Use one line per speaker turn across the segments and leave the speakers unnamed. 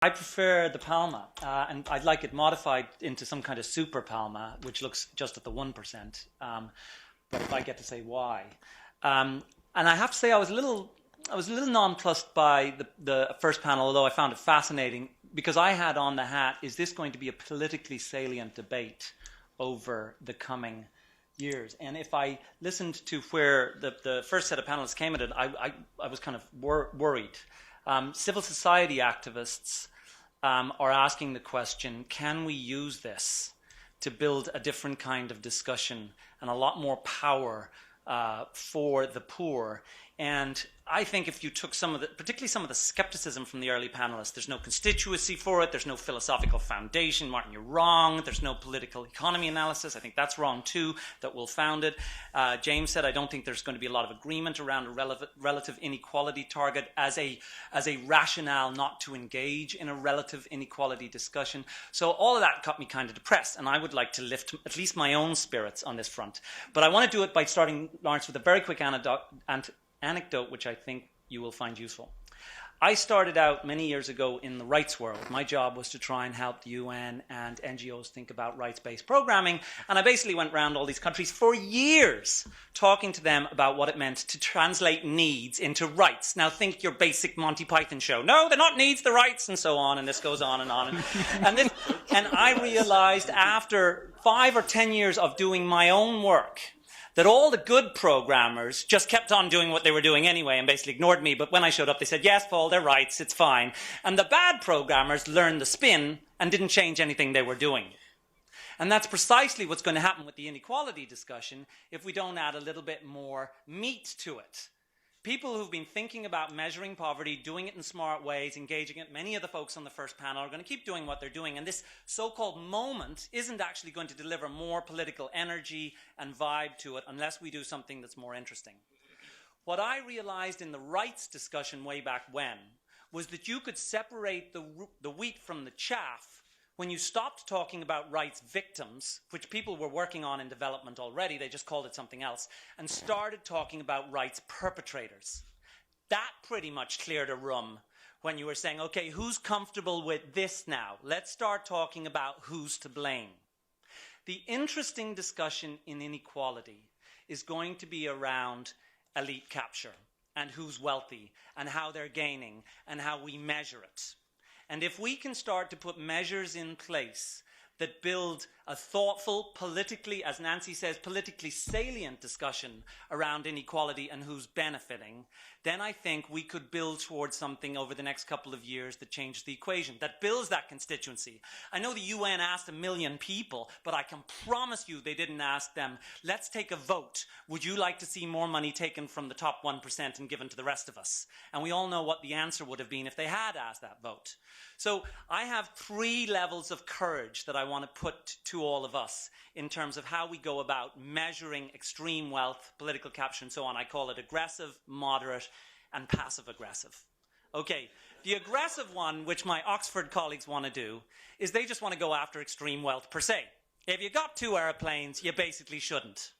I prefer the Palma, and I'd like it modified into some kind of Super-Palma, which looks just at the 1%. But if I get to say why. And I have to say I was a little nonplussed by the first panel, although I found it fascinating, because I had on the hat, is this going to be a politically salient debate over the coming years? And if I listened to where the first set of panelists came at it, I was kind of worried. Civil society activists are asking the question, can we use this to build a different kind of discussion and a lot more power for the poor? And I think if you took particularly some of the skepticism from the early panelists, there's no constituency for it, there's no philosophical foundation, Martin, you're wrong, there's no political economy analysis, I think that's wrong too, that will found it. James said, I don't think there's going to be a lot of agreement around a relative inequality target as a rationale not to engage in a relative inequality discussion. So all of that got me kind of depressed, and I would like to lift at least my own spirits on this front. But I want to do it by starting, Lawrence, with a very quick anecdote which I think you will find useful. I started out many years ago in the rights world. My job was to try and help the UN and NGOs think about rights-based programming, and I basically went around all these countries for years talking to them about what it meant to translate needs into rights. Now think your basic Monty Python show. No, they're not needs, they're rights, and so on, and this goes on and on. And I realized after 5 or 10 years of doing my own work that all the good programmers just kept on doing what they were doing anyway and basically ignored me. But when I showed up, they said, yes, Paul, they're rights, it's fine. And the bad programmers learned the spin and didn't change anything they were doing. And that's precisely what's going to happen with the inequality discussion if we don't add a little bit more meat to it. People who've been thinking about measuring poverty, doing it in smart ways, engaging it, many of the folks on the first panel are going to keep doing what they're doing. And this so-called moment isn't actually going to deliver more political energy and vibe to it unless we do something that's more interesting. What I realized in the rights discussion way back when was that you could separate the wheat from the chaff when you stopped talking about rights victims, which people were working on in development already, they just called it something else, and started talking about rights perpetrators. That pretty much cleared a room when you were saying, okay, who's comfortable with this now? Let's start talking about who's to blame. The interesting discussion in inequality is going to be around elite capture and who's wealthy and how they're gaining and how we measure it. And if we can start to put measures in place that build a thoughtful, politically, as Nancy says, politically salient discussion around inequality and who's benefiting, then I think we could build towards something over the next couple of years that changes the equation, that builds that constituency. I know the UN asked 1 million people, but I can promise you they didn't ask them, let's take a vote. Would you like to see more money taken from the top 1% and given to the rest of us? And we all know what the answer would have been if they had asked that vote. So I have 3 levels of courage that I want to put to all of us in terms of how we go about measuring extreme wealth, political capture, and so on. I call it aggressive, moderate, and passive-aggressive. Okay, the aggressive one, which my Oxford colleagues want to do, is they just want to go after extreme wealth per se. If you got 2 airplanes, you basically shouldn't.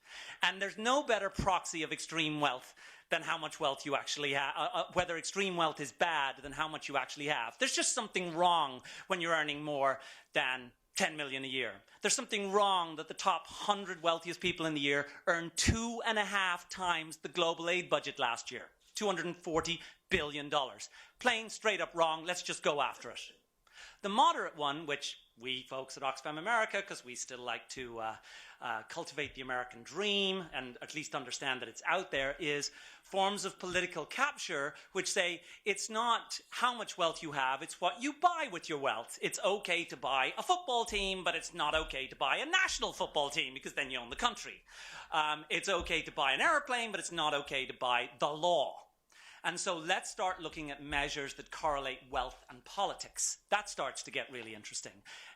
And there's no better proxy of extreme wealth than how much wealth you actually have, whether extreme wealth is bad than how much you actually have. There's just something wrong when you're earning more than 10 million a year. There's something wrong that the top 100 wealthiest people in the year earn 2.5 times the global aid budget last year, $240 billion. Plain straight up wrong, let's just go after it. The moderate one, which we folks at Oxfam America, because we still like to cultivate the American dream and at least understand that it's out there, is forms of political capture which say it's not how much wealth you have, it's what you buy with your wealth. It's okay to buy a football team, but it's not okay to buy a national football team because then you own the country. It's okay to buy an airplane, but it's not okay to buy the law. And so let's start looking at measures that correlate wealth and politics. That starts to get really interesting.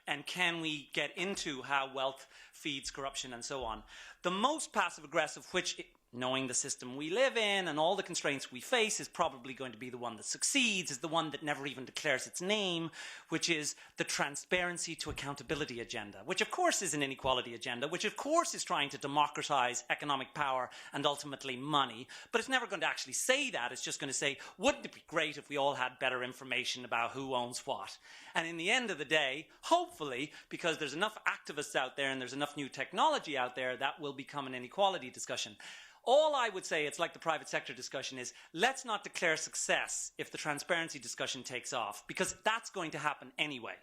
And can we get into how wealth feeds corruption and so on? The most passive-aggressive, which knowing the system we live in and all the constraints we face, is probably going to be the one that succeeds, is the one that never even declares its name, which is the transparency to accountability agenda, which of course is an inequality agenda, which of course is trying to democratize economic power and ultimately money. But it's never going to actually say that. It's just going to say, wouldn't it be great if we all had better information about who owns what? And in the end of the day, hopefully, because there's enough activists out there and there's enough new technology out there, that will become an inequality discussion. All I would say, it's like the private sector discussion, is let's not declare success if the transparency discussion takes off, because that's going to happen anyway.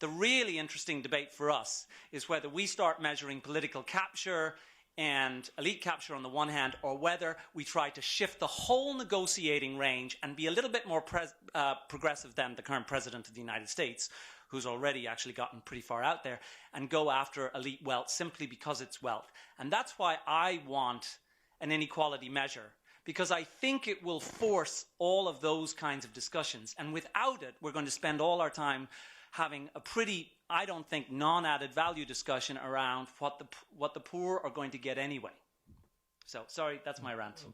The really interesting debate for us is whether we start measuring political capture and elite capture on the one hand, or whether we try to shift the whole negotiating range and be a little bit more progressive than the current president of the United States, who's already actually gotten pretty far out there, and go after elite wealth simply because it's wealth. And that's why I want an inequality measure, because I think it will force all of those kinds of discussions. And without it, we're going to spend all our time having a pretty, I don't think, non-added value discussion around what the poor are going to get anyway. So, sorry, that's my rant.